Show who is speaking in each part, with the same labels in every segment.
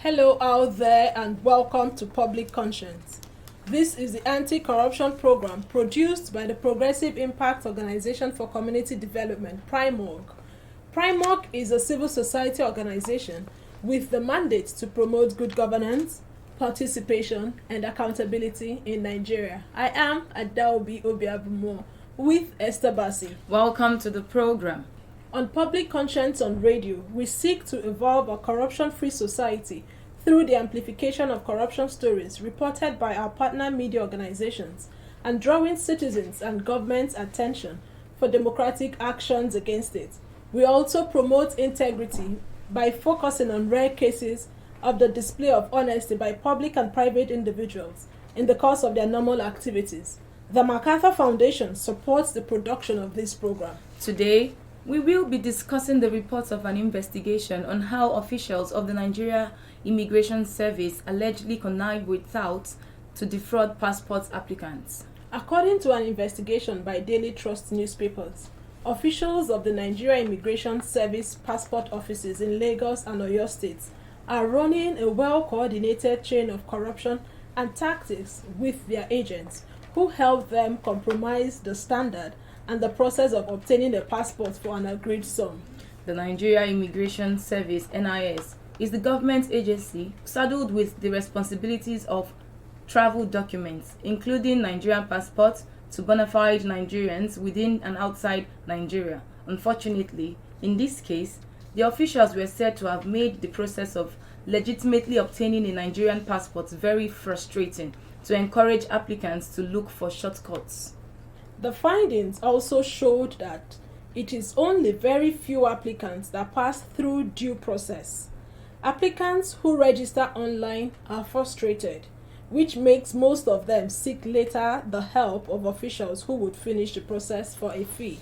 Speaker 1: Hello out there and welcome to Public Conscience. This is the anti-corruption program produced by the Progressive Impact Organization for Community Development, PRIMORG. PRIMORG is a civil society organization with the mandate to promote good governance, participation, and accountability in Nigeria. I am Adaobi Obiabumo with Esther Bassi.
Speaker 2: Welcome to the program.
Speaker 1: On Public Conscience on Radio, we seek to evolve a corruption-free society through the amplification of corruption stories reported by our partner media organizations and drawing citizens and government's attention for democratic actions against it. We also promote integrity by focusing on rare cases of the display of honesty by public and private individuals in the course of their normal activities. The MacArthur Foundation supports the production of this program.
Speaker 2: Today, we will be discussing the reports of an investigation on how officials of the Nigeria Immigration Service allegedly connived with Touts to defraud passport applicants.
Speaker 1: According to an investigation by Daily Trust newspapers, officials of the Nigeria Immigration Service passport offices in Lagos and Oyo states are running a well-coordinated chain of corruption and tactics with their agents who help them compromise the standard and the process of obtaining a passport for an agreed sum.
Speaker 2: The Nigeria Immigration Service, NIS, is the government agency saddled with the responsibilities of travel documents, including Nigerian passports to bona fide Nigerians within and outside Nigeria. Unfortunately, in this case, the officials were said to have made the process of legitimately obtaining a Nigerian passport very frustrating to encourage applicants to look for shortcuts.
Speaker 1: The findings also showed that it is only very few applicants that pass through due process. Applicants who register online are frustrated, which makes most of them seek later the help of officials who would finish the process for a fee.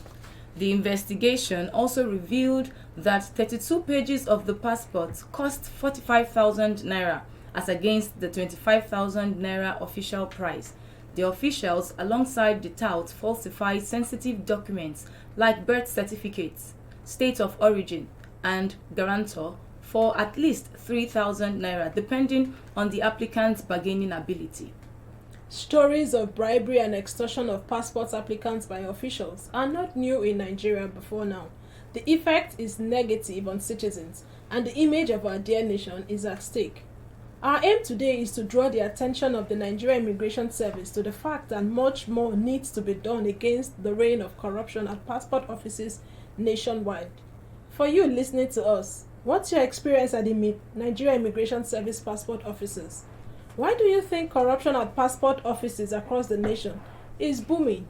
Speaker 2: The investigation also revealed that 32 pages of the passport cost 45,000 naira as against the 25,000 naira official price. The officials, alongside the Touts, falsify sensitive documents like birth certificates, state of origin, and guarantor for at least 3,000 naira, depending on the applicant's bargaining ability.
Speaker 1: Stories of bribery and extortion of passport applicants by officials are not new in Nigeria before now. The effect is negative on citizens, and the image of our dear nation is at stake. Our aim today is to draw the attention of the Nigeria Immigration Service to the fact that much more needs to be done against the reign of corruption at passport offices nationwide. For you listening to us, what's your experience at the Nigeria Immigration Service passport offices? Why do you think corruption at passport offices across the nation is booming?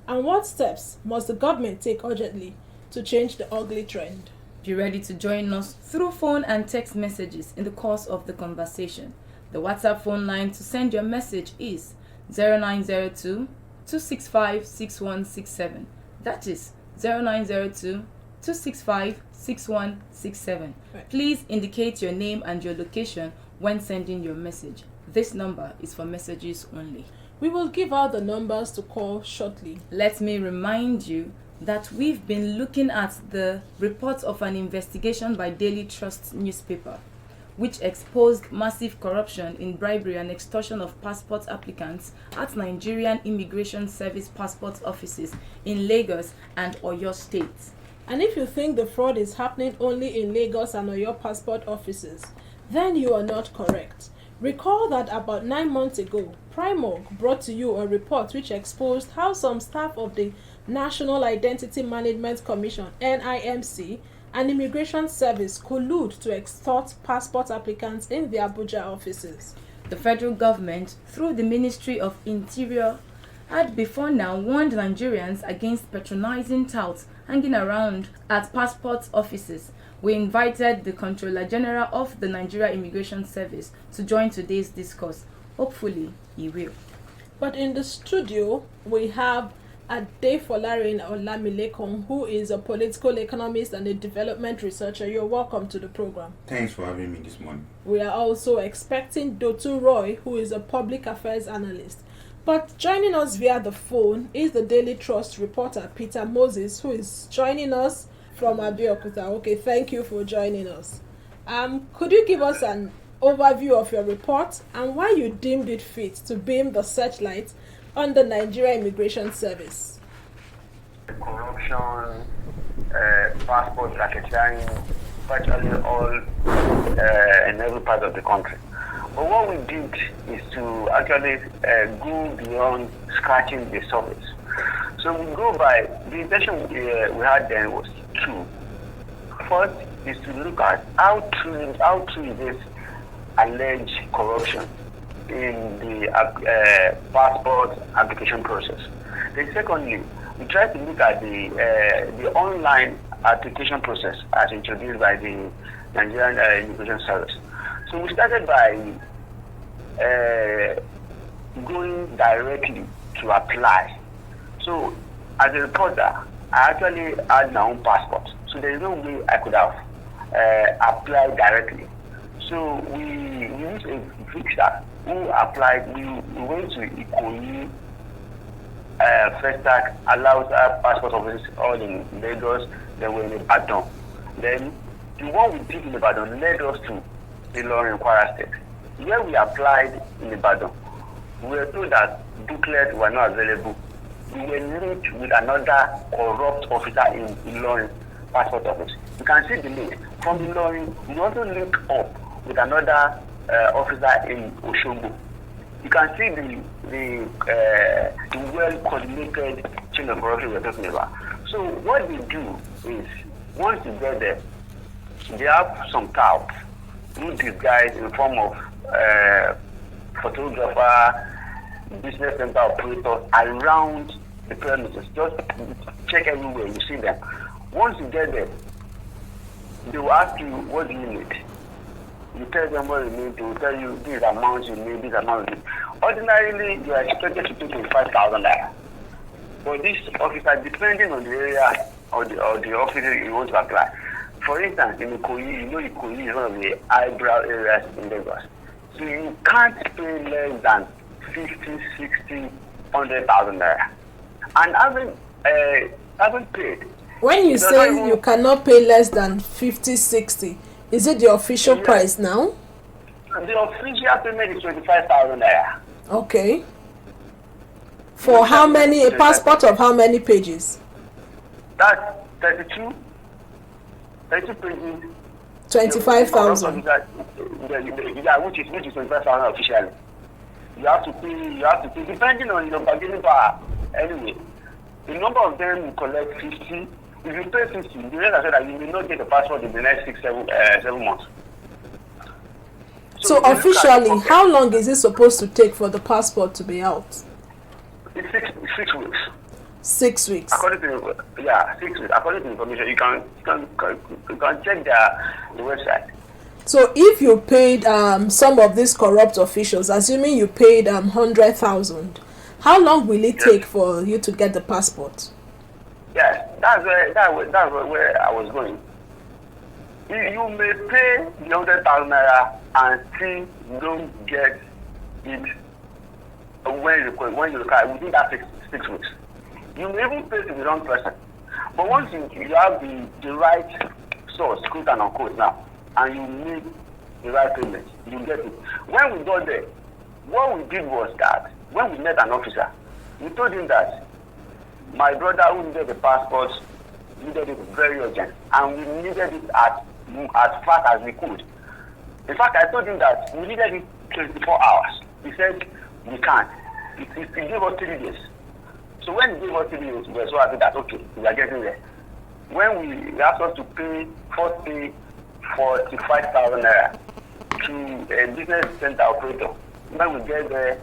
Speaker 1: And what steps must the government take urgently to change the ugly trend?
Speaker 2: Be ready to join us through phone and text messages in the course of the conversation. The WhatsApp phone line to send your message is 0902 265 6167. That is 0902 265 6167.
Speaker 1: Right.
Speaker 2: Please indicate your name and your location when sending your message. This number is for messages only.
Speaker 1: We will give out the numbers to call shortly.
Speaker 2: Let me remind you that we've been looking at the report of an investigation by Daily Trust newspaper, which exposed massive corruption in bribery and extortion of passport applicants at Nigerian Immigration Service passport offices in Lagos and Oyo states.
Speaker 1: And if you think the fraud is happening only in Lagos and Oyo passport offices, then you are not correct. Recall that about 9 months ago, PRIMORG brought to you a report which exposed how some staff of the National Identity Management Commission, NIMC, and Immigration Service collude to extort passport applicants in the Abuja offices.
Speaker 2: The federal government, through the Ministry of Interior, had before now warned Nigerians against patronizing touts hanging around at passport offices. We invited the Controller General of the Nigeria Immigration Service to join today's discourse. Hopefully, he will.
Speaker 1: But in the studio, we have Defraud Olamilekon, who is a political economist and a development researcher. You're welcome to the program.
Speaker 3: Thanks for having me this morning.
Speaker 1: We are also expecting Dotu Roy, who is a public affairs analyst. But joining us via the phone is the Daily Trust reporter, Peter Moses, who is joining us from Abeokuta. Okay, thank you for joining us. Could you give us an overview of your report and why you deemed it fit to beam the searchlight on the Nigeria Immigration Service.
Speaker 3: Corruption, passport racketeering, virtually all in every part of the country. But what we did is to actually go beyond scratching the surface. So we go by, the intention we had then was two. First is to look at how true is this alleged corruption in the passport application process. Then secondly, we try to look at the online application process as introduced by the Nigerian Immigration Service. So we started by going directly to apply. So as a reporter, I actually had my own passport. So there is no way I could have applied directly. So we used a fixer who applied. We went to Ikoyi. First tag allows our passport offices all in Lagos. Then we're in Ibadan. Then the one we did in Ibadan led us to the Ilorin Kwara State. Where we applied in Ibadan, we were told that booklets were not available. We were linked with another corrupt officer in Ilorin passport office. You can see the link. From Ilorin, we also link up with another officer in Oshogbo. You can see the well-coordinated chain of corruption we're talking about. So what they do is, once you get there, they have some touts who disguise in the form of photographer, business center operators around the premises. Just check everywhere, you see them. Once you get there, they will ask you, what do you need? You tell them what you need, they will tell you these amounts you need, these amounts you need. Ordinarily, you are expected to pay 25,000 naira. But this officer, depending on the area or the office you want to apply. For instance, in Ikoyi, you know Ikoyi is one of the eyebrow areas in Lagos. So you can't pay less than 50, 60, 100,000 naira. And haven't paid.
Speaker 1: When you say you cannot pay less than 50, 60, is it the official price now?
Speaker 3: The official payment is 25,000 naira.
Speaker 1: Okay. For how many? A passport of how many pages?
Speaker 3: That's 32 pages.
Speaker 1: 25,000.
Speaker 3: Yeah, which is 25,000 officially. You have to pay depending on your bargaining power. Anyway, the number of them will collect 50. If you pay 50, the rest said that you will not get a passport in the next 7 months.
Speaker 1: So officially, how long is it supposed to take for the passport to be out?
Speaker 3: It's 6 weeks.
Speaker 1: 6 weeks.
Speaker 3: According to 6 weeks. According to information, you can check the website.
Speaker 1: So if you paid some of these corrupt officials, assuming you paid 100,000, how long will it take for you to get the passport?
Speaker 3: Yes, that's where I was going. You may pay the 100,000 naira and still don't get it when you require within that 6 weeks. You may even pay to the wrong person. But once you have the right source, quote and unquote now, and you make the right payment, you get it. When we got there, what we did was that when we met an officer, we told him that my brother who needed the passport needed it very urgent, and we needed it as fast as we could. In fact, I told him that we needed it 24 hours. He said we can't. He gave us 3 days. So when he gave us 3 days, we were so happy that okay, we are getting there. When we asked us to pay 45,000 naira to a business center operator, when we get there,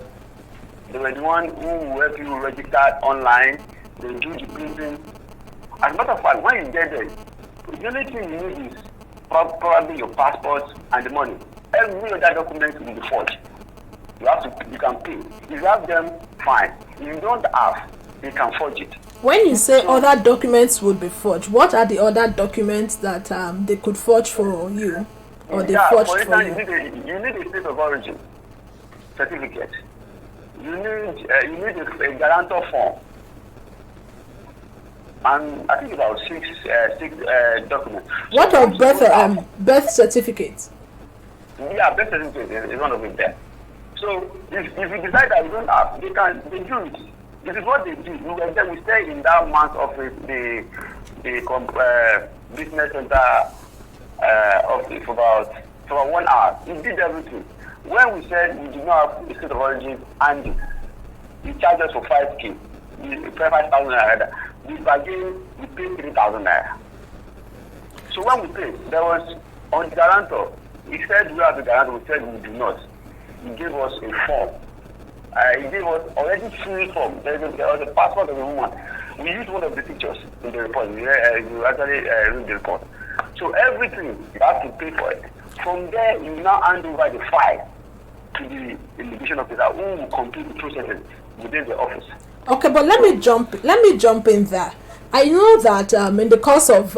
Speaker 3: they were the one who will help you register online. They do the printing. As a matter of fact, when you get there, the only thing you need is probably your passport and the money. Every other document will be forged. You can pay. If you have them, fine. If you don't have, they can forge it.
Speaker 1: When you say other documents would be forged, what are the other documents that they could forge for you, or they forged for
Speaker 3: instance, you? You need a state of origin certificate. You need a guarantor form. And I think about six documents.
Speaker 1: What of birth certificate?
Speaker 3: Yeah, birth certificate is one of it there. So if you decide that you don't have, they do it. This is what they do. We stay in that man's office, the business center office for about 1 hour. He did everything. When we said we do not have a state of origin handy, he charged us for 5K. We pay 5,000 naira. We bargain, we pay 3,000 naira. So when we paid, there was on the guarantor. He said we have the guarantor. We said we do not. He gave us a form. He gave us already free form. There was a passport of the woman. We used one of the pictures in the report. You actually read the report. So everything, you have to pay for it. From there, you now hand over the file to the immigration officer who will complete the processes within the office.
Speaker 1: Okay, but let me jump in there. I know that in the course of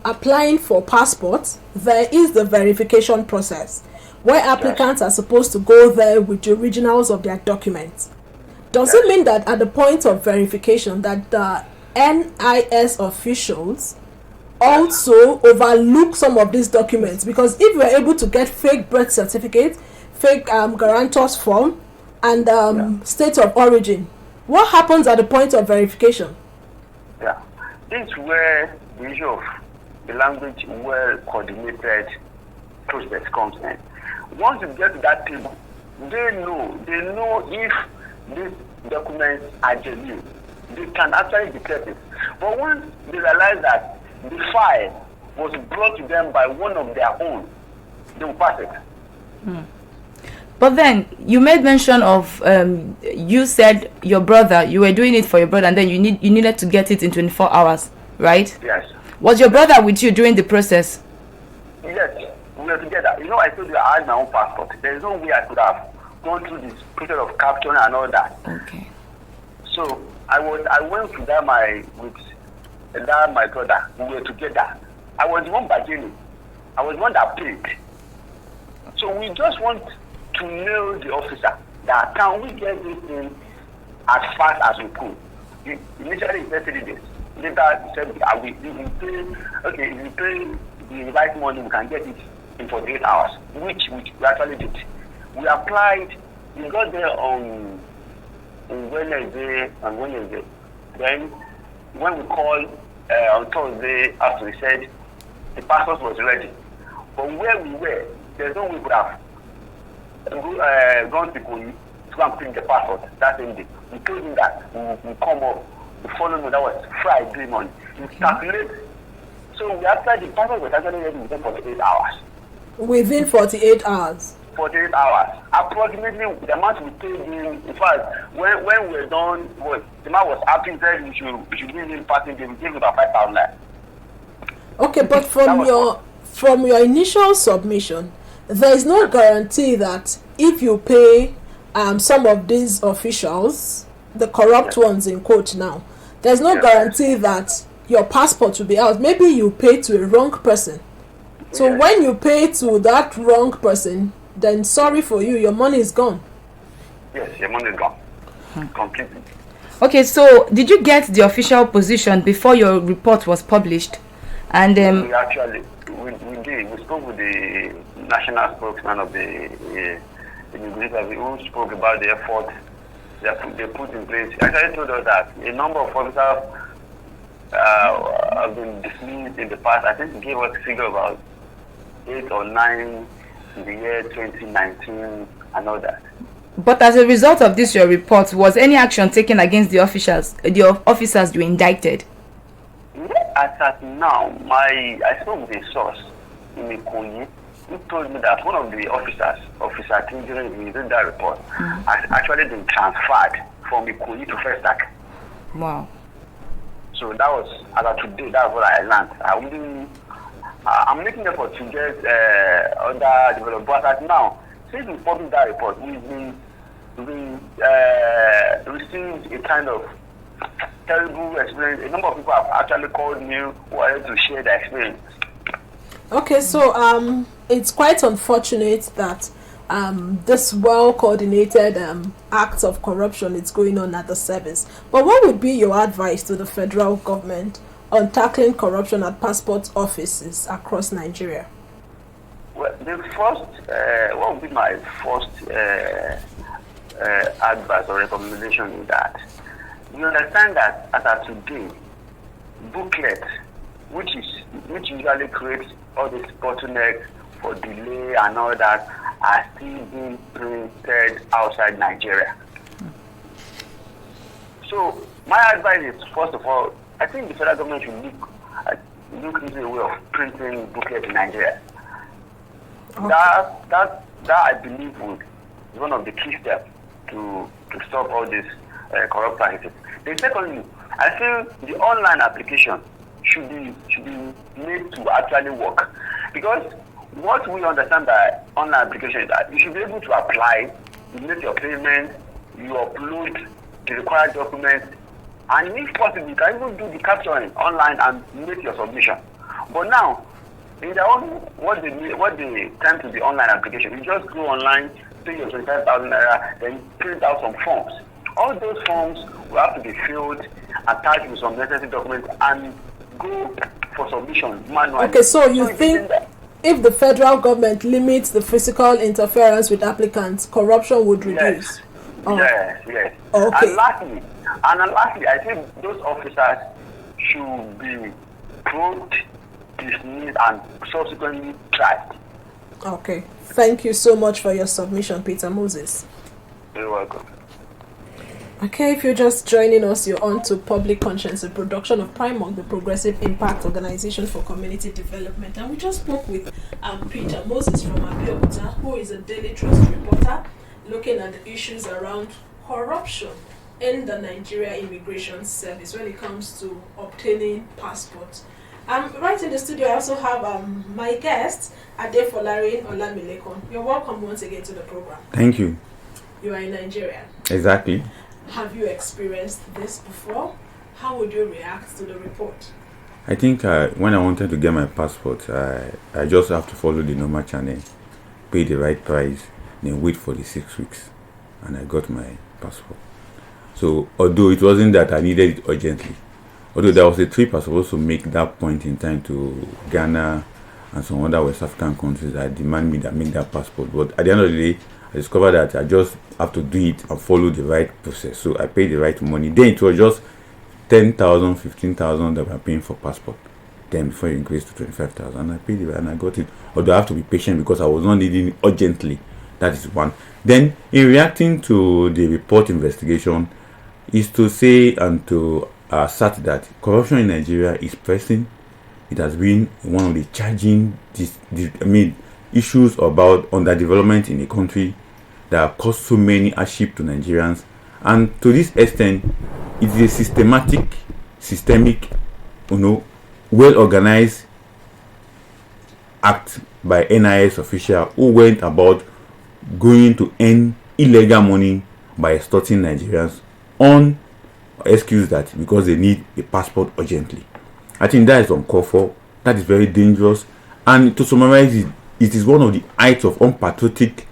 Speaker 1: applying for passports, there is the verification process where applicants are supposed to go there with the originals of their documents. Does it mean that at the point of verification that the NIS officials also overlook some of these documents? Because if we're able to get fake birth certificate, fake guarantors form, and state of origin, what happens at the point of verification?
Speaker 3: Yeah, this is where the issue of the language well coordinated process comes in. Once you get to that table, they know if these documents are genuine. They can actually detect it. But once they realize that the file was brought to them by one of their own, they will pass it.
Speaker 2: But then you made mention of you said your brother, you were doing it for your brother, and then you needed to get it in 24 hours, right?
Speaker 3: Yes.
Speaker 2: Was your brother with you during the process?
Speaker 3: Yes, we were together. I told you I had my own passport. There is no way I could have gone through this process of capturing and all that.
Speaker 2: Okay.
Speaker 3: So I went to my brother. We were together. I was the one bargaining. I was the one that paid. So we just want to nail the officer that can we get this thing as fast as we could. Initially he said 3 days. Later he said if you pay the right money, we can get it in 48 hours, which we actually did. We applied, we got there on Wednesday. Then when we called on Thursday after, we said the passport was ready. But where we were, there's no way we could have gone to Koyi to go and print the passport that same day. We told him that we come up the following month, that was Friday morning. We calculate. So we applied, the passport was actually ready within 48 hours.
Speaker 1: Within 48 hours?
Speaker 3: 48 hours. Approximately the amount we paid him, in fact, when we were done, the man was happy, said we should give him party, we gave him about 5,000 naira.
Speaker 1: Okay, but from your initial submission, there is no guarantee that if you pay some of these officials, the corrupt ones in quote now, there's no guarantee that your passport will be out. Maybe you pay to a wrong person. So when you pay to that wrong person, then sorry for you, your money is gone.
Speaker 3: Yes, your money is gone. Completely.
Speaker 2: Okay, so did you get the official position before your report was published? And
Speaker 3: we actually did. We spoke with the national spokesman of the immigration who spoke about the effort they put in place. Actually told us that a number of officers have been dismissed in the past. I think he gave us a figure about 8 or 9 in the year 2019 and all that.
Speaker 2: But as a result of this, your report, was any action taken against the officers you indicted?
Speaker 3: As at now, I spoke with a source in Ikoyi who told me that one of the officers, Officer Tinjere, within that report, has actually been transferred from Ikoyi to Festac.
Speaker 2: Wow.
Speaker 3: So that was, as of today, that's what I learned. I'm making effort to get other developers. But as now, since we published that report, we received a kind of terrible experience. A number of people have actually called me who wanted to share their experience. Okay,
Speaker 1: so it's quite unfortunate that this well-coordinated act of corruption is going on at the service. But what would be your advice to the federal government on tackling corruption at passport offices across Nigeria?
Speaker 3: Well, the first, what would be my first advice or recommendation is that you understand that as of today, booklet, which usually creates all this bottleneck for delay and all that, are still being printed outside Nigeria. So my advice is, first of all, I think the federal government should look into a way of printing booklet in Nigeria. Okay. That I believe is one of the key steps to stop all this corrupt practices. Then secondly, I feel the online application should be made to actually work, because what we understand by online application is that you should be able to apply, you make your payment, you upload the required documents, and if possible, you can even do the capturing online and make your submission. But now, in their own, what they tend to the online application, you just go online, pay your 25,000 naira, then print out some forms. All those forms will have to be filled, attached with some necessary documents, and go for submission manually.
Speaker 1: Okay, so you think if the federal government limits the physical interference with applicants, corruption would reduce?
Speaker 3: Yes. Oh. Yes.
Speaker 1: Okay.
Speaker 3: And lastly, I think those officers should be put, dismissed, and subsequently tried.
Speaker 1: Okay. Thank you so much for your submission, Peter Moses.
Speaker 3: You're welcome.
Speaker 1: Okay, if you're just joining us, you're on to Public Conscience, a production of Primark, the Progressive Impact Organization for Community Development. And we just spoke with Peter Moses from Applicants, who is a Daily Trust reporter looking at the issues around corruption in the Nigeria Immigration Service when it comes to obtaining passports. Right in the studio, I also have my guest, Adefolarin Olamilekon. You're welcome once again to the program.
Speaker 4: Thank you.
Speaker 1: You are in Nigeria.
Speaker 4: Exactly.
Speaker 1: Have you experienced this before? How would you react to the report?
Speaker 4: I think when I wanted to get my passport, I just have to follow the normal channel, pay the right price, then wait for the 6 weeks, and I got my passport. So although it wasn't that I needed it urgently, although there was a trip I was supposed to make that point in time to Ghana and some other West African countries that demand me that make that passport, but at the end of the day, I discovered that I just have to do it and follow the right process. So I paid the right money. Then it was just 10,000, 15,000 that we are paying for passport. Then before it increased to 25,000, and I paid it and I got it. Although I have to be patient because I was not needing it urgently. That is one. Then in reacting to the report investigation is to say and to assert that corruption in Nigeria is pressing. It has been one of the charging issues about underdevelopment in the country that have caused so many hardship to Nigerians, and to this extent, it is a systemic, well organized act by NIS official who went about going to earn illegal money by extorting Nigerians on excuse that because they need a passport urgently. I think that is uncalled for. That is very dangerous, and to summarize it, it is one of the acts of unpatriotic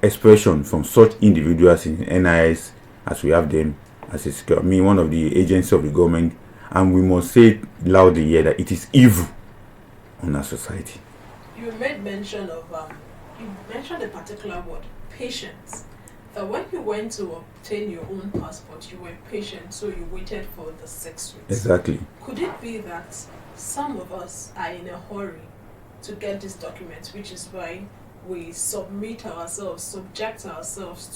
Speaker 4: expression from such individuals in NIS, as we have them as one of the agencies of the government, and we must say it loudly here that it is evil on our society.
Speaker 1: You made mention of you mentioned a particular word, patience. That when you went to obtain your own passport, you were patient, so you waited for the 6 weeks.
Speaker 4: Exactly.
Speaker 1: Could it be that some of us are in a hurry to get these documents, which is why we subject ourselves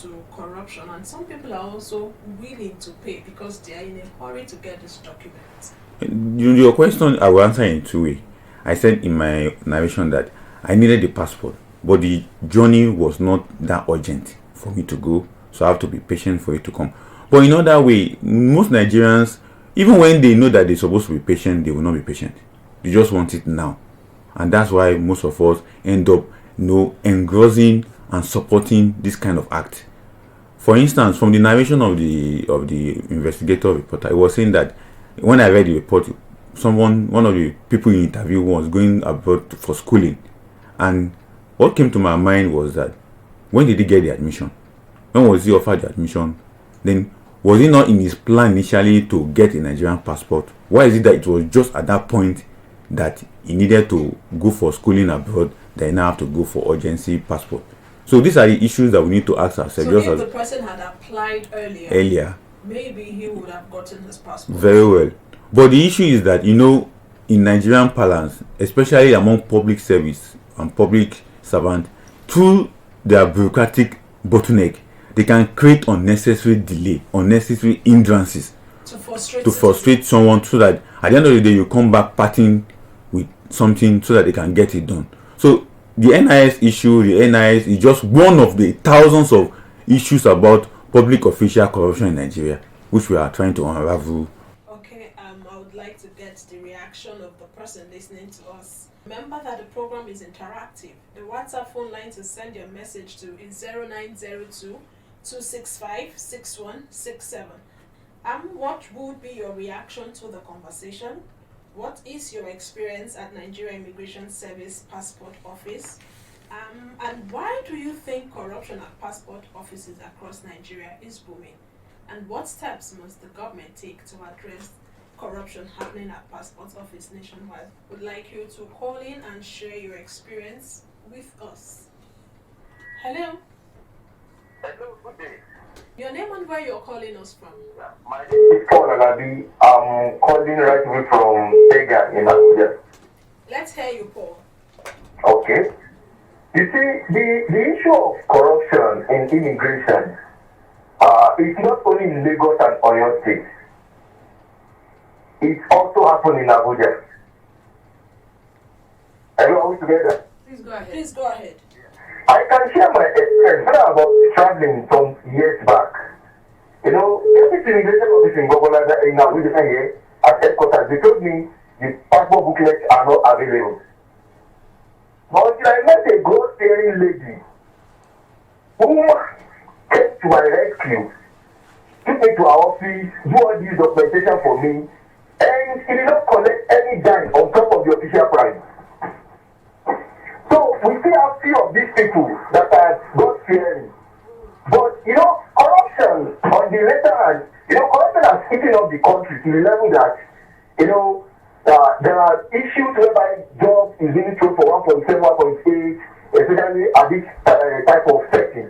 Speaker 1: to corruption, and some people are also willing to pay because they are in a hurry to get these documents?
Speaker 4: Your question I will answer in two ways. I said in my narration that I needed the passport, but the journey was not that urgent for me to go, so I have to be patient for it to come. But in other way, most Nigerians, even when they know that they're supposed to be patient, they will not be patient. They just want it now. And that's why most of us end up engrossing and supporting this kind of act. For instance, from the narration of the investigator reporter, it was saying that when I read the report, one of the people in the interview was going abroad for schooling, and what came to my mind was that when did he get the admission? When was he offered the admission? Then was it not in his plan initially to get a Nigerian passport? Why is it that it was just at that point that he needed to go for schooling abroad, that he now have to go for urgency passport. So these are the issues that we need to ask ourselves.
Speaker 1: So if the person had applied earlier, maybe he would have gotten his passport.
Speaker 4: Very well. But the issue is that, in Nigerian parlance, especially among public service and public servant, through their bureaucratic bottleneck, they can create unnecessary delay, unnecessary hindrances
Speaker 1: to frustrate
Speaker 4: someone, so that at the end of the day you come back parting with something so that they can get it done. So the NIS issue, the NIS is just one of the thousands of issues about public official corruption in Nigeria, which we are trying to unravel.
Speaker 1: Okay, I would like to get the reaction of the person listening to us. Remember that the program is interactive. The WhatsApp phone line to send your message to is 0902 265 6167. What would be your reaction to the conversation? What is your experience at Nigeria Immigration Service Passport Office? And why do you think corruption at passport offices across Nigeria is booming? And what steps must the government take to address corruption happening at passport office nationwide? Would like you to call in and share your experience with us. Hello?
Speaker 3: Hello, good day.
Speaker 1: Your name and where you're calling us from?
Speaker 3: My name is Paul Alabi. I'm calling right away from Tega in Abuja.
Speaker 1: Let's hear you, Paul.
Speaker 3: Okay. You see, the issue of corruption in immigration is not only in Lagos and Oyo State. It also happened in Abuja. Are we together?
Speaker 1: Please go ahead. Please go ahead.
Speaker 3: I can share my experience about traveling some years back. Every immigration office in Gogola in Abuja here at headquarters, they told me the passport booklets are not available. But I met a God-fearing lady who came to my rescue, took me to her office, do all this documentation for me, and he did not collect any dime on top of the official price. So we still have few of these people that are God-fearing. But, corruption on the later hand, corruption has eaten up the country to the level that, there are issues whereby jobs is being thrown for 1.7, 1.8, especially at this type of setting.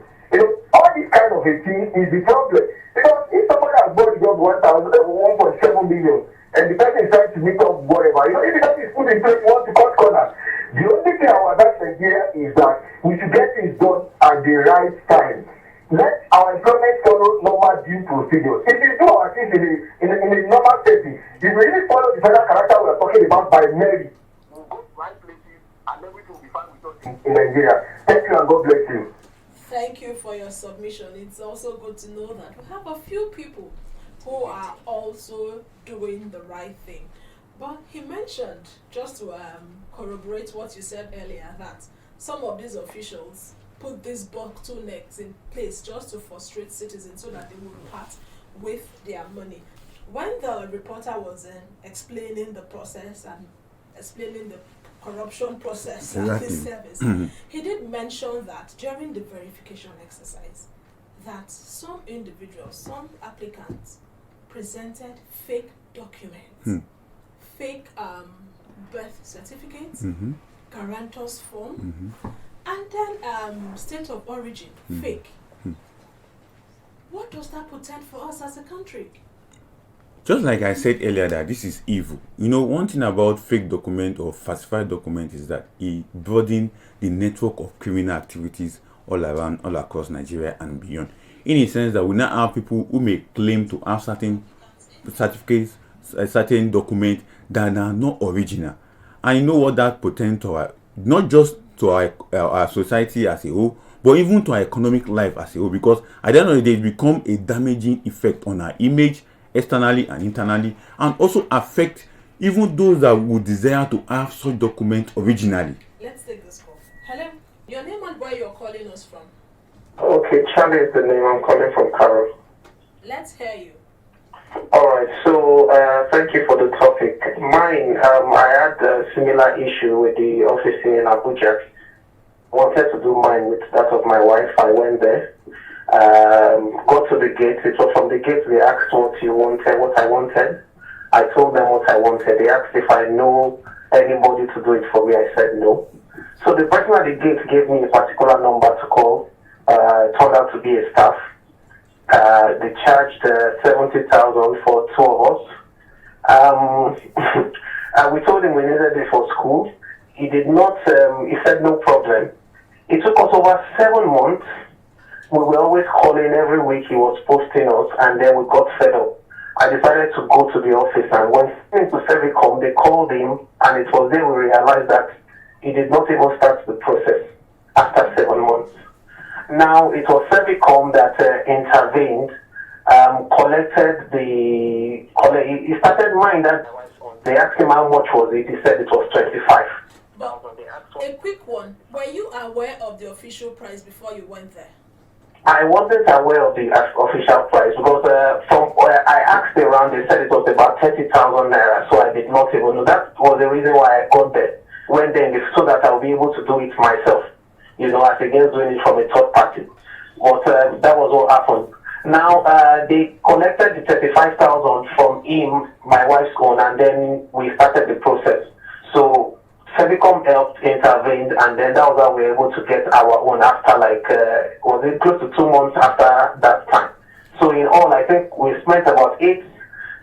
Speaker 3: All this kind of a thing is the problem. Because if somebody has bought a job 1.7 million, and the person is trying to make up whatever, if the person is put in place, you want to cut corners. The only thing I would advise here is that we should get things done at the right time. Let our employment follow normal due procedures. If we do our things in a normal setting, if we really follow the federal character we are talking about by Mary, we'll go to right places and everything will be fine with us in Nigeria. Thank you and God bless you.
Speaker 1: Thank you for your submission. It's also good to know that we have a few people who are also doing the right thing. But he mentioned, just to corroborate what you said earlier, that some of these officials put these bottlenecks in place just to frustrate citizens so that they will part with their money. When the reporter was explaining the process and explaining the corruption process at this service, he did mention that during the verification exercise, that some individuals, some applicants, presented fake documents, fake birth certificates, guarantors form, and then state of origin, fake. What does that portend for us as a country?
Speaker 4: Just like I said earlier, that this is evil. One thing about fake document or falsified document is that it broadens the network of criminal activities all around, all across Nigeria and beyond. In a sense that we now have people who may claim to have certain certificates, a certain document that are not original. And you know what that portends to our, not just to our society as a whole, but even to our economic life as a whole, because at the end of the day, it become a damaging effect on our image, externally and internally, and also affect even those that would desire to have such document originally.
Speaker 1: Let's take this call. Hello, your name and where you're calling us from?
Speaker 5: Okay, Charlie is the name. I'm calling from Carol.
Speaker 1: Let's hear you.
Speaker 5: Alright, so thank you for the topic. Mine, I had a similar issue with the office in Abuja. I wanted to do mine with that of my wife. I went there, got to the gate. It was from the gate they asked what I wanted. I told them what I wanted. They asked if I know anybody to do it for me? I said no. So the person at the gate gave me a particular number to call. It turned out to be a staff. They charged 70,000 for two of us. We told him we needed it for school. He did not. He said no problem. It took us over 7 months. We were always calling every week. He was posting us, and then we got fed up. I decided to go to the office, and when he came to Servicom, they called him, and it was then we realized that he did not even start the process after 7 months. Now, it was Servicom that intervened, collected the... He started mine that they asked him how much was it. He said it was 25.
Speaker 1: But a quick one. Were you aware of the official price before you went there?
Speaker 5: I wasn't aware of the official price because from where I asked around, they said it was about 30,000 naira, so I did not even know. That was the reason why I got there. Went there so that I'll be able to do it myself, as against doing it from a third party. But that was what happened. Now, they collected the 35,000 from him, my wife's own, and then we started the process. So Servicom helped, intervened, and then that was how we were able to get our own after was it close to 2 months after that time. So in all, I think we spent about 8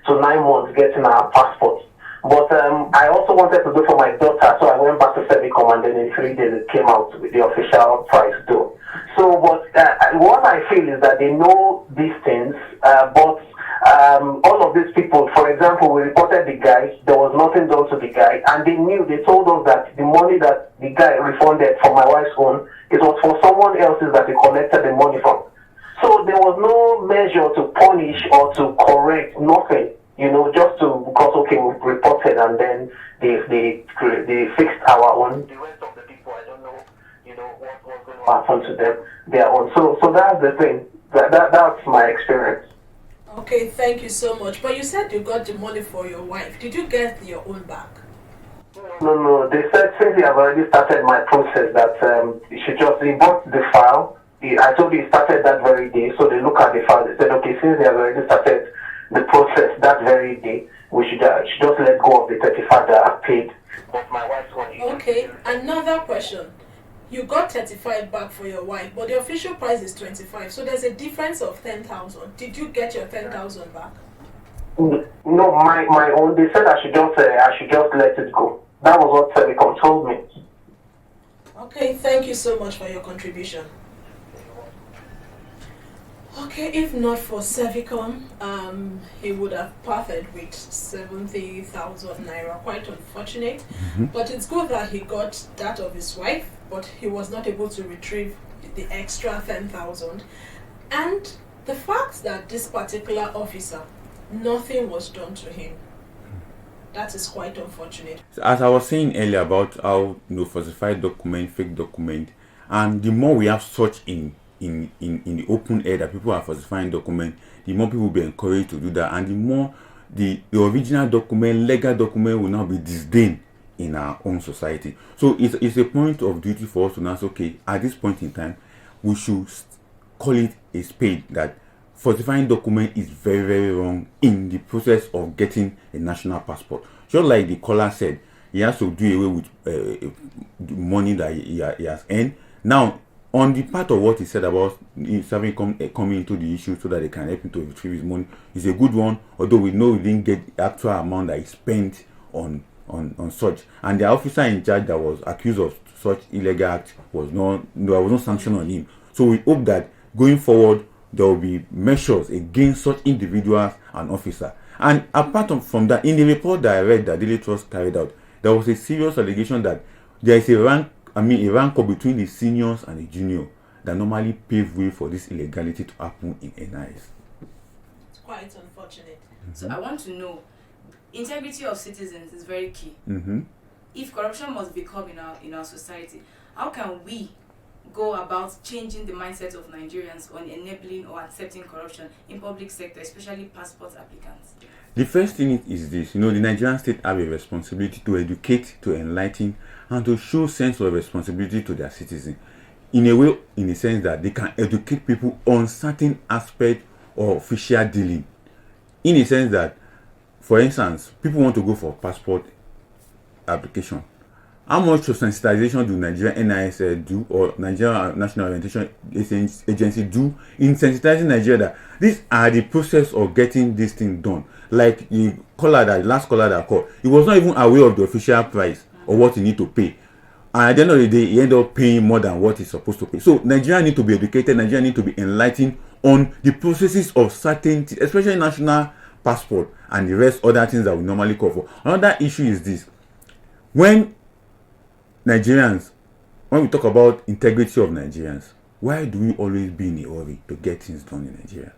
Speaker 5: to 9 months getting our passports. But I also wanted to do for my daughter, so I went back to Servicom, and then in 3 days it came out with the official price too. So what I feel is that they know these things, but all of these people, for example, we reported the guy, there was nothing done to the guy, and they told us that the money that the guy refunded from my wife's own, it was for someone else's that he collected the money from. So there was no measure to punish or to correct, nothing, just because, okay, we reported and then they fixed our own. The rest of the people, I don't know, what was going to happen to them, their own. So that's the thing. That's my experience.
Speaker 1: Okay, thank you so much. But you said you got the money for your wife. Did you get your own back?
Speaker 5: No. They said since he have already started my process that he bought the file. I told you he started that very day. So they look at the file. They said, okay, since they have already started the process that very day, we should just let go of the 35 that I paid. But my wife's one.
Speaker 1: Okay, another question. You got 35 back for your wife, but the official price is 25. So there's a difference of 10,000. Did you get your 10,000 back?
Speaker 5: No, my own. They said I should just let it go. That was what Servicom told me.
Speaker 1: Okay, thank you so much for your contribution. Okay, if not for Servicom, he would have parted with 70,000 naira. Quite unfortunate, but it's good that he got that of his wife, but he was not able to retrieve the extra 10,000. And the fact that this particular officer, nothing was done to him, that is quite unfortunate.
Speaker 4: As I was saying earlier about how falsified document, fake document, and the more we have such in the open air that people are falsifying documents, the more people will be encouraged to do that, and the more the original document, legal document, will now be disdained in our own society. So it's a point of duty for us to now say, okay, at this point in time, we should call it a spade that falsifying document is very, very wrong in the process of getting a national passport. Just like the caller said, he has to do away with the money that he has earned. Now, on the part of what he said about coming into the issue so that they can help him to retrieve his money is a good one, although we know he didn't get the actual amount that he spent on such. And the officer in charge that was accused of such illegal act there was no sanction on him. So we hope that going forward there will be measures against such individuals and officers. And apart from that, in the report that I read that Daily Trust carried out, there was a serious allegation that there is a rank up between the seniors and the junior that normally pave way for this illegality to happen in NIS.
Speaker 1: It's quite unfortunate.
Speaker 2: So I want to know, integrity of citizens is very key. If corruption must be curbed in our society, how can we go about changing the mindset of Nigerians on enabling or accepting corruption in public sector, especially passport applicants?
Speaker 4: The first thing is this, the Nigerian state have a responsibility to educate, to enlighten, and to show sense of responsibility to their citizens. In a sense that they can educate people on certain aspects of official dealing. In a sense that, for instance, people want to go for passport application. How much of sensitization do Nigerian NIS do, or Nigerian National Orientation Agency do in sensitizing Nigeria that these are the process of getting this thing done? Like the last caller that called, he was not even aware of the official price or what he need to pay. And at the end of the day, he ended up paying more than what he's supposed to pay. So Nigeria need to be educated, Nigeria need to be enlightened on the processes of certain, especially national passport and the rest other things that we normally cover. Another issue is this: when we talk about integrity of Nigerians, why do we always be in a hurry to get things done in Nigeria,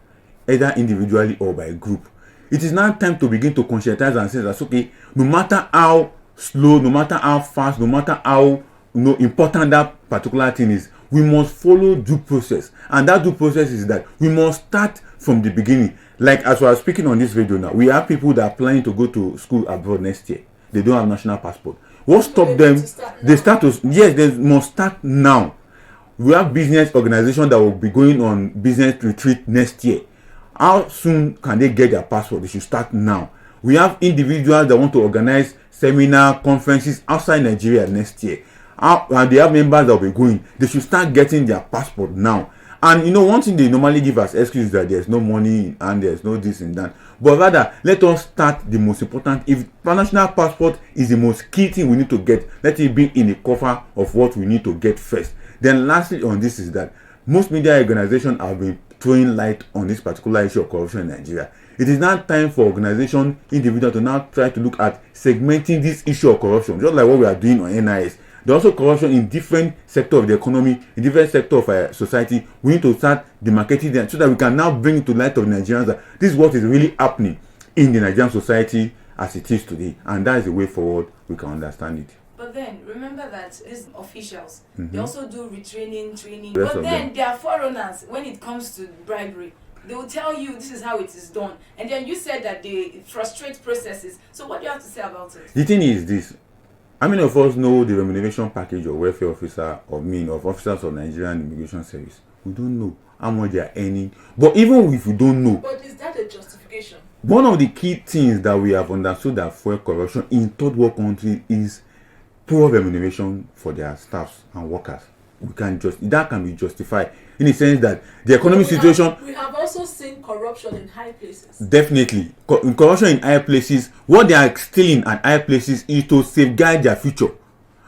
Speaker 4: either individually or by group? It is now time to begin to conscientize and say that, okay, no matter how slow, no matter how fast, no matter how important that particular thing is, we must follow due process. And that due process is that we must start from the beginning. Like as we are speaking on this video now, we have people that are planning to go to school abroad next year. They don't have national passport. What stopped them? They must start now. We have business organizations that will be going on business retreat next year. How soon can they get their passport? They should start now. We have individuals that want to organize seminar conferences outside Nigeria next year. And they have members that will be going. They should start getting their passport now. And one thing they normally give us excuse that there's no money and there's no this and that. But rather, let us start the most important. If national passport is the most key thing we need to get, let it be in the cover of what we need to get first. Then lastly on this is that most media organizations have been throwing light on this particular issue of corruption in Nigeria. It is now time for organization, individuals to now try to look at segmenting this issue of corruption, just like what we are doing on NIS. There's also corruption in different sectors of the economy, in different sectors of society. We need to start demarcating them so that we can now bring it to light of Nigerians that this is what is really happening in the Nigerian society as it is today. And that is the way forward we can understand it.
Speaker 2: But then remember that these officials, they also do retraining, training.
Speaker 4: Rest
Speaker 2: But
Speaker 4: of
Speaker 2: then
Speaker 4: them.
Speaker 2: they are foreigners when it comes to bribery. They will tell you this is how it is done. And then you said that they frustrate processes. So what do you have to say about it?
Speaker 4: The thing is this: how many of us know the remuneration package of welfare officer of officers of Nigerian Immigration Service? We don't know how much they are earning. But even if we don't know,
Speaker 1: But is that a justification?
Speaker 4: one of the key things that we have understood that fuel corruption in third world countries is poor remuneration for their staffs and workers. That can be justified in the sense that the economic situation.
Speaker 1: We have also seen corruption in high places.
Speaker 4: Definitely, corruption in high places. What they are stealing at high places is to safeguard their future,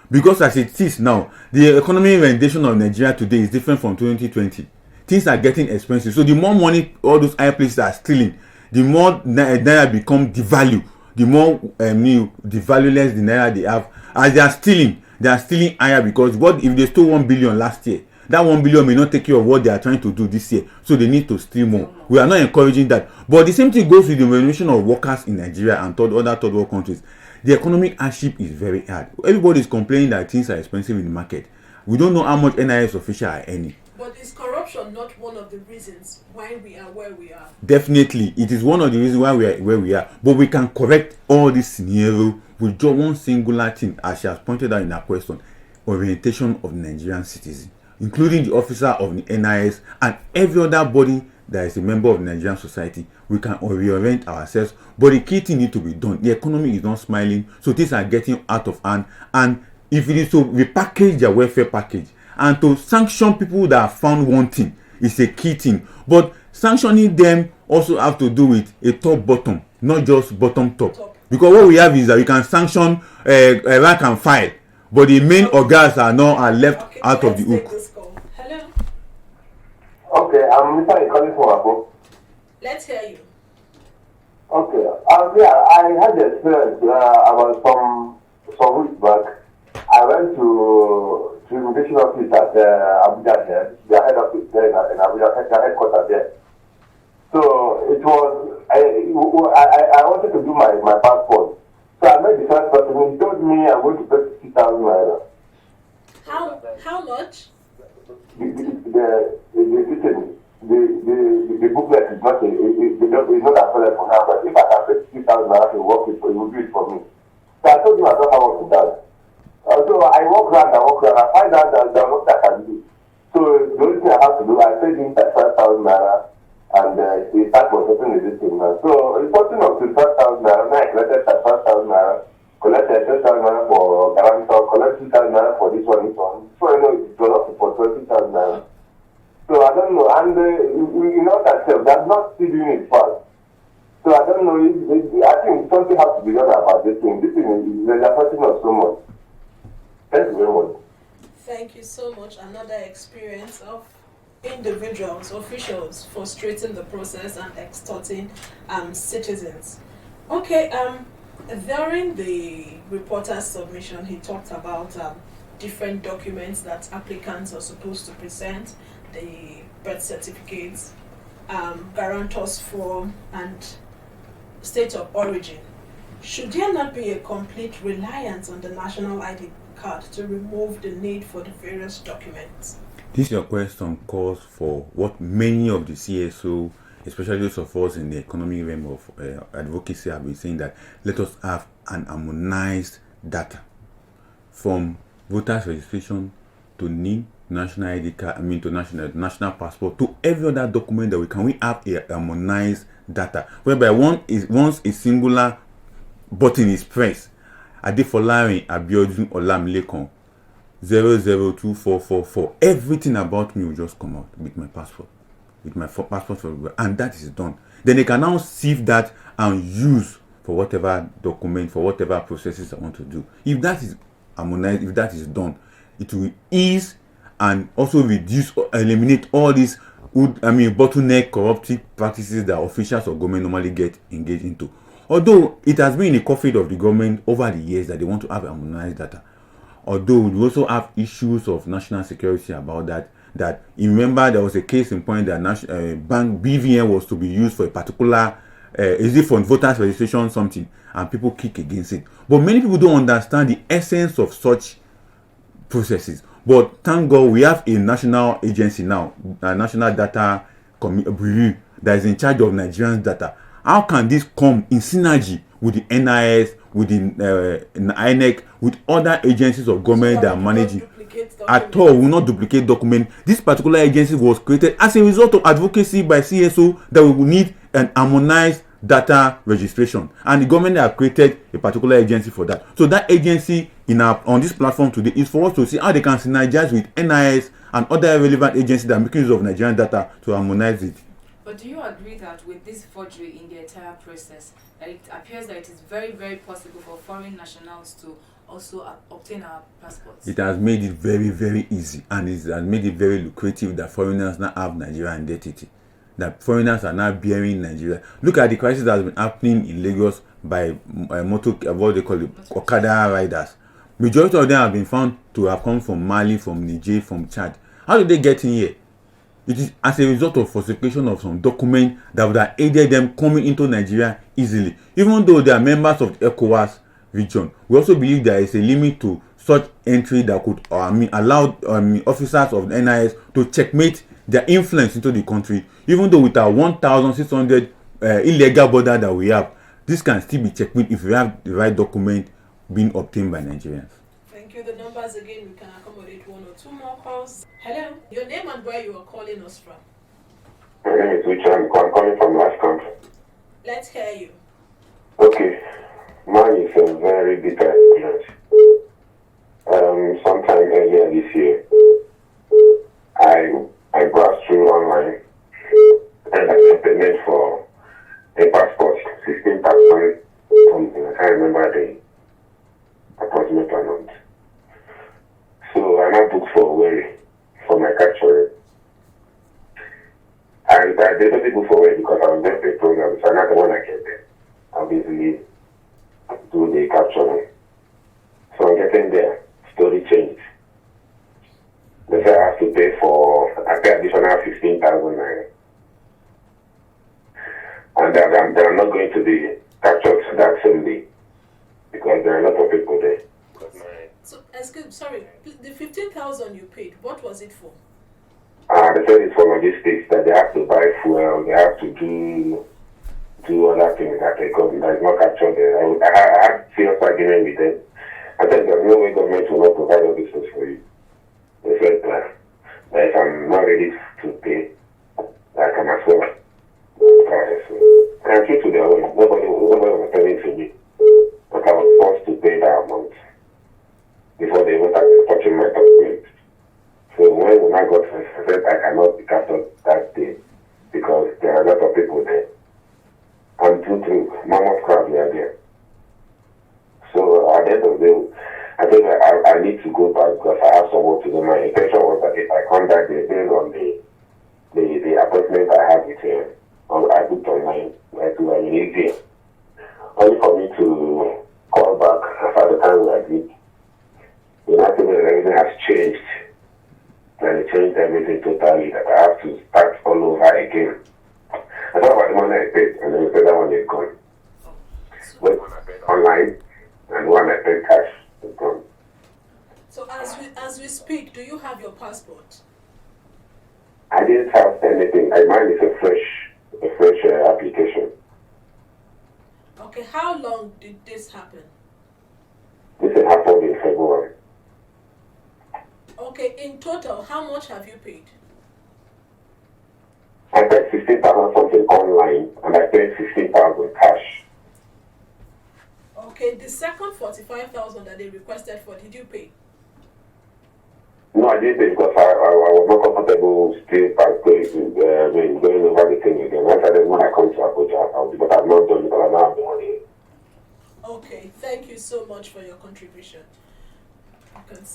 Speaker 4: because as it is now, the economic rendition of Nigeria today is different from 2020. Things are getting expensive, so the more money all those high places are stealing, the more naira become devalue, the more the valueless the naira they have. As they are stealing higher, because what if they stole 1 billion last year? That 1 billion may not take care of what they are trying to do this year, so they need to steal more. We are not encouraging that, but the same thing goes with the remuneration of workers in Nigeria and other third world countries. The economic hardship is very hard. Everybody is complaining that things are expensive in the market. We don't know how much NIS officials are earning.
Speaker 1: But is corruption not one of the reasons why we are where we are?
Speaker 4: Definitely, it is one of the reasons why we are where we are. But we can correct all this scenario with just one singular thing, as she has pointed out in her question: orientation of Nigerian citizens, including the officer of the NIS and every other body that is a member of the Nigerian society. We can reorient ourselves, but the key thing needs to be done. The economy is not smiling, so things are getting out of hand. And if it is to repackage their welfare package and to sanction people that are found wanting is a key thing. But sanctioning them also have to do with a top bottom, not just bottom top. Because what we have is that you can sanction rank and file, but the main organs are left out of the hook.
Speaker 1: Hello.
Speaker 5: Okay, I'm Mr. Calling from Abo.
Speaker 1: Let's hear you.
Speaker 5: Okay, I had the experience about some weeks back. I went to immigration office at Abuja here, the head office there in Abuja, the headquarters there. So it was, I wanted to do my passport. So I met the first person. He told me I'm going to pay 50,000 naira.
Speaker 1: How much?
Speaker 5: The booklet is not available now, but if I can pay 50,000 naira to work it, it will do it for me. So I told him I don't have what to do. So I walk around, I find out that there are nothing I can do. So the only thing I have to do, I paid him 5,000 naira, and he started processing this thing now. So reporting of 5,000 naira, now I collected 5,000 naira,
Speaker 6: collect 10,000 naira for guarantor, collect 2,000 naira for this one. So I know it's up for 20,000 naira. So I don't know, and you know that that's not still doing it fast. So I don't know, I think something has to be done about this thing. This thing is affecting us so much. Thank you very much.
Speaker 1: Thank you so much. Another experience of individuals, officials frustrating the process and extorting citizens. Okay, during the reporter's submission, he talked about different documents that applicants are supposed to present, the birth certificates, guarantors form, and state of origin. Should there not be a complete reliance on the national ID card to remove the need for the various documents?
Speaker 4: This your question calls for what many of the CSO, especially those of us in the economic realm of advocacy, have been saying, that let us have an harmonized data from voters registration to NIN, national ID card, to national passport, to every other document that we have a harmonized data, whereby once a singular button is pressed, Adefolarin Abiodun Olamilekon 002444, everything about me will just come out with my passport, and that is done. Then they can now sieve that and use for whatever document, for whatever processes I want to do. If that is harmonized, if that is done, it will ease and also reduce or eliminate all these bottleneck corruptive practices that officials or government normally get engaged into. Although it has been in the coffin of the government over the years that they want to have harmonized data. Although we also have issues of national security about that. That you remember there was a case in point that bank BVN was to be used for a particular is it for voters registration something, and people kick against it. But many people don't understand the essence of such processes. But thank God we have a national agency now, a national data bureau that is in charge of Nigerian data. How can this come in synergy with the NIS, with the INEC, with other agencies of government that are managing? At all, will not duplicate document. This particular agency was created as a result of advocacy by CSO that we will need an harmonized data registration, and the government have created a particular agency for that. So that agency on this platform today is for us to see how they can synergize with NIS and other relevant agencies that are making use of Nigerian data to harmonize it.
Speaker 2: But do you agree that with this forgery in the entire process, that it appears that it is very, very possible for foreign nationals to also obtain our passports?
Speaker 4: It has made it very, very easy, and it has made it very lucrative that foreigners now have Nigerian identity. That foreigners are now bearing Nigeria. Look at the crisis that has been happening in Lagos by what they call it, Okada riders. Majority of them have been found to have come from Mali, from Niger, from Chad. How did they get in here? It is as a result of falsification of some document that would have aided them coming into Nigeria easily. Even though they are members of the ECOWAS region, we also believe there is a limit to such entry that could allow officers of the NIS to checkmate their influence into the country. Even though with our 1,600 illegal border that we have, this can still be checkmate if we have the right document being obtained by Nigerians.
Speaker 1: Thank you. The numbers again, we can accommodate one or two more calls. Hello, your name and where you are calling us from?
Speaker 6: My name is Richard. I'm calling from last country.
Speaker 1: Let's hear you.
Speaker 6: Okay. Mine is a very bitter experience. Sometime earlier this year, I browsed through online and I sent payment for a passport, 16,000 something. I can't remember the approximate amount. So I now booked for Wary for my capturing. And I didn't book for Wary because I was there for a program, so another one I get there. I'll basically do the capturing. So I'm getting there, story changed. They say I have to pay additional 15,000 naira. And that I'm not going to be captured that same day because there are a lot of people there.
Speaker 1: So, sorry, the 15,000 you paid, what was it for?
Speaker 6: They said it's for logistics, that they have to buy fuel, they have to do other things that they got that is not captured there. I had serious argument with them. I said there's no way government will not provide all these things for you. They said that if I'm not ready to pay, I can as well. And I'm true to their own. Nobody was telling to me. But I was forced to pay changed. And it changed everything totally, that I have to start all over again. I thought about the money I paid, and then we said that one is gone. But one I paid online, and one I paid cash is gone.
Speaker 1: So as we speak, do you have your passport?
Speaker 6: I didn't have anything. Mine is a fresh application.
Speaker 1: Okay, how long did this happen?
Speaker 6: This happened in February.
Speaker 1: Okay, in total, how much have you paid?
Speaker 6: I paid 16,000 something online, and I paid 16,000 cash.
Speaker 1: Okay, the second 45,000 that they requested for, did you pay?
Speaker 6: No, I didn't pay because I was not comfortable still going over the thing again. I said when I come to Abuja, but I've not done it because I don't have the money.
Speaker 1: Okay, thank you so much for your contribution.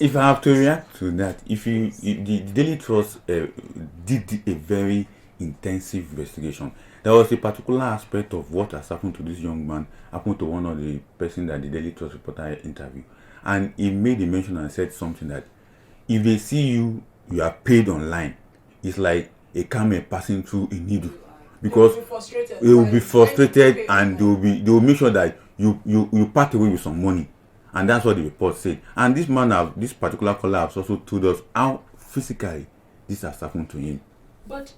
Speaker 4: If I have to react to that, the Daily Trust did a very intensive investigation. There was a particular aspect of what has happened to this young man happened to one of the person that the Daily Trust reporter interviewed, and he made a mention and said something that if they see you are paid online, it's like a camel passing through a needle, because they will be frustrated and they will make sure that you part away with some money. And that's what the report said. And this particular caller has also told us how physically this has happened to him.
Speaker 1: But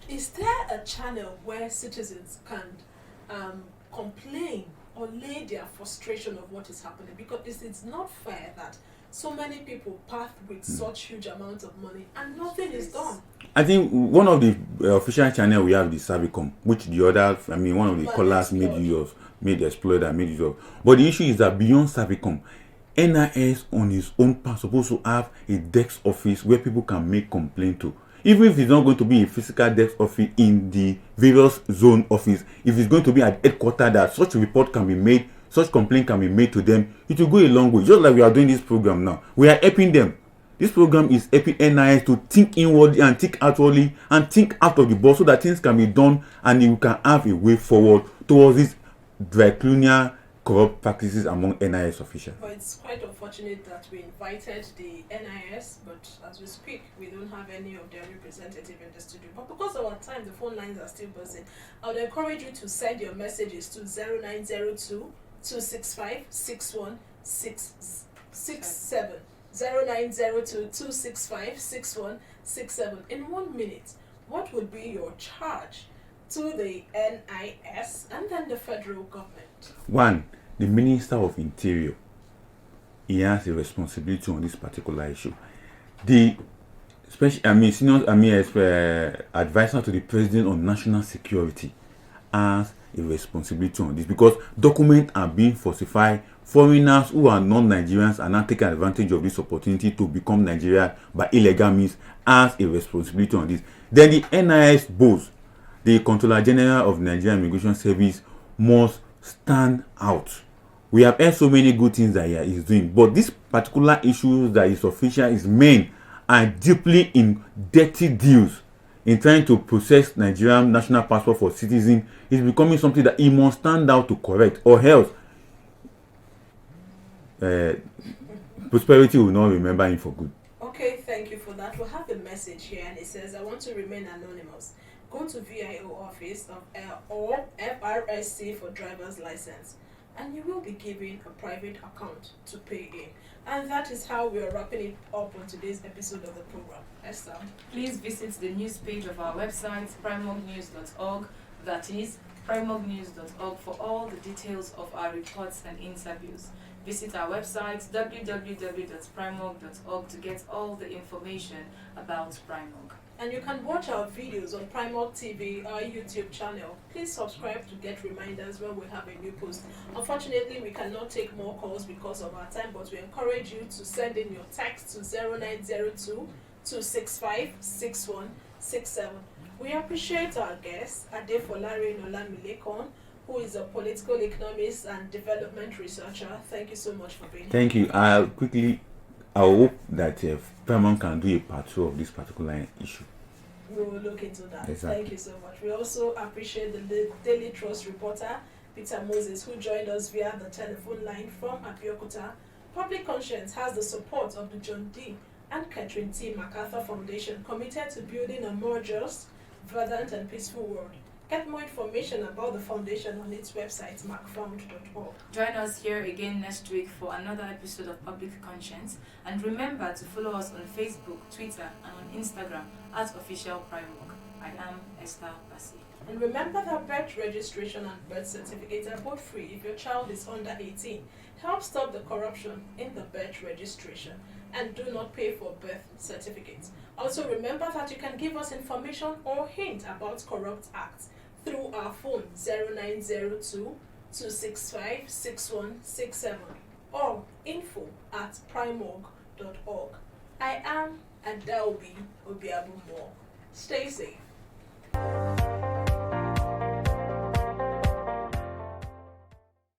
Speaker 1: is there a channel where citizens can complain or lay their frustration of what is happening? Because it's not fair that so many people pass with such huge amounts of money and nothing is done.
Speaker 4: I think one of the official channel we have is Savicom, which the other, one of the callers made use of. But the issue is that beyond Savicom, NIS on its own part supposed to have a desk office where people can make complaint to. Even if it's not going to be a physical desk office in the various zone office, if it's going to be at headquarters that such a report can be made, such complaint can be made to them, it will go a long way. Just like we are doing this program now, we are helping them. This program is helping NIS to think inwardly and think outwardly and think out of the box so that things can be done and you can have a way forward towards these draconian corrupt practices among NIS officials.
Speaker 1: But it's quite unfortunate that we invited the NIS, but as we speak, we don't have any of their representative in the studio. But because of our time, the phone lines are still buzzing. I would encourage you to send your messages to 0902 265 6167. 0902 265 6167. In 1 minute, what would be your charge to the NIS and then the federal government?
Speaker 4: One, the Minister of Interior, he has a responsibility on this particular issue. The advisor to the President on National Security has a responsibility on this, because documents are being falsified. Foreigners who are non-Nigerians are not taking advantage of this opportunity to become Nigerian by illegal means, has a responsibility on this. Then the NIS boss, the Controller General of Nigerian Immigration Service, must stand out. We have heard so many good things that he is doing, but this particular issue that his official is main are deeply in dirty deals in trying to process Nigerian national passport for citizens. Is becoming something that he must stand out to correct, or else prosperity will not remember him for good.
Speaker 1: Okay, thank you for that. We'll have a message here, and it says, I want to remain anonymous. Go to VIO office or FRSC for driver's license, and you will be given a private account to pay in. And that is how we are wrapping it up on today's episode of the program. Esther,
Speaker 2: please visit the news page of our website, primognews.org. That is primognews.org for all the details of our reports and interviews. Visit our website, www.primog.org, to get all the information about Primog.
Speaker 1: And you can watch our videos on Primog TV, our YouTube channel. Please subscribe to get reminders when we have a new post. Unfortunately, we cannot take more calls because of our time, but we encourage you to send in your text to 0902 265 6167. We appreciate our guest, Adefolare Nolamilekon, who is a political economist and development researcher. Thank you so much for being here.
Speaker 4: Thank you. I hope that Paramount can do a part 2 of this particular issue.
Speaker 1: We will look into that.
Speaker 4: Exactly.
Speaker 1: Thank you so much. We also appreciate the Daily Trust reporter, Peter Moses, who joined us via the telephone line from Abeokuta. Public Conscience has the support of the John D. and Catherine T. MacArthur Foundation, committed to building a more just, verdant, and peaceful world. Get more information about the foundation on its website, macfound.org.
Speaker 2: Join us here again next week for another episode of Public Conscience, and remember to follow us on Facebook, Twitter, and on Instagram @officialprimework. I am Esther Bassi.
Speaker 1: And remember that birth registration and birth certificate are both free if your child is under 18. Help stop the corruption in the birth registration and do not pay for birth certificates. Also remember that you can give us information or hint about corrupt acts through our phone 0902 265 6167 or info@primeorg.org. I am Adelbi Obiabumo. Stay safe.